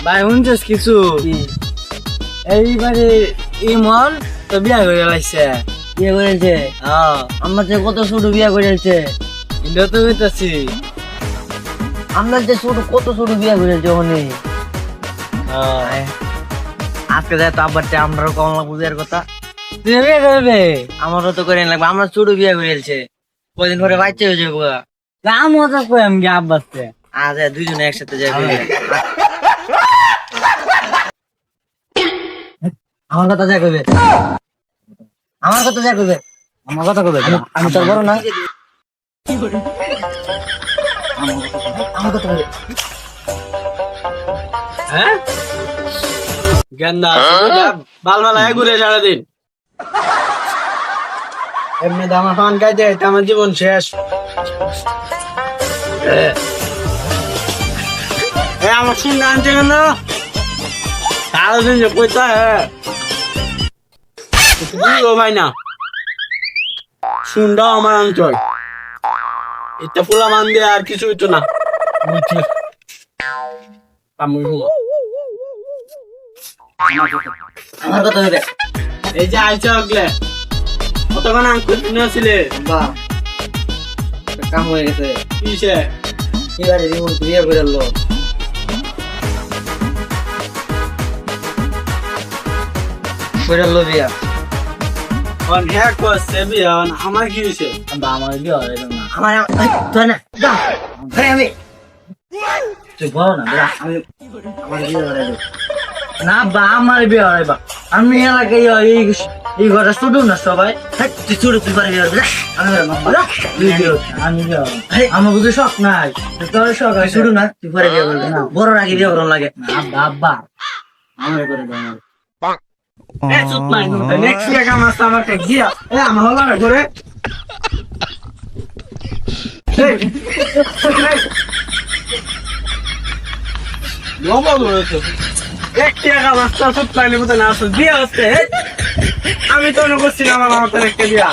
ভাই শুনছিস কিছু? এইবারে ইমন তো বিয়া করে লাগছে। বিয়ে করেছে? আমরা যে কত ছোট বিয়ে করেছে, এটা তো হইতাছি। আমরা যে ছোট কত ছোট বিয়ে করেছে ওখানে। আজকে যাই তো আবার আমরাও কমলা পূজার কথা। তুই বিয়ে করবে? আমারও তো করে লাগবে, আমরা ছোট বিয়ে করেছে, কদিন পরে বাচ্চা হয়ে যাবো। আমিও তো কই আমি আব্বাসতে। আজ দুইজনে একসাথে যাবে। আমার কথা যা করবে, আমার কথা যা করবে, আমার কথা কবে? আমি তোর বড় না। আমার কথা বলে হ্যাঁ গেন্দা বাল বালা ঘুরে সারাদিন এমনি দামা ফান খাইতে খাইতে আমার জীবন শেষ। আমার শুন আনছে কেন সারাদিন যে কইতা ও ভাই না শুনটাও আমার অঞ্চল এটা ফুলা মান দিয়ে আর কিছু হইতো না। আমার কথা হবে। এই যে আইসা ওগলে কতক্ষণ আঙ্কুর ছিলে বাহ, কাম হয়ে গেছে। কিসে এবারে রিমন বিয়ে করে আনলো। করে আনলো বিয়া। হ্যাঁ করছে বিয়ান আমার কি হয়েছে? আমার বিয়ে হবে না। আমার তুই না যা, আরে আমি তুই বল না বেটা, আমি আমার বিয়ে করে দেব না। বা আমার বিয়ে হবে বা আমি এলাকায় এই ঘরটা শুধু না সবাই তুই ছোট তুই পারে বিয়ে হবে। আমার বুঝে শখ নাই, তোর শখ হয় শুধু না, তুই পরে বিয়ে করবে না, বড় আগে বিয়ে করার লাগে। আব্বা আব্বা আমার করে দেয়। নেক্সট টাকা মাস আমাকে গিয়া আমার হলো না করে আমি তো করছি না আমার একটা দিয়া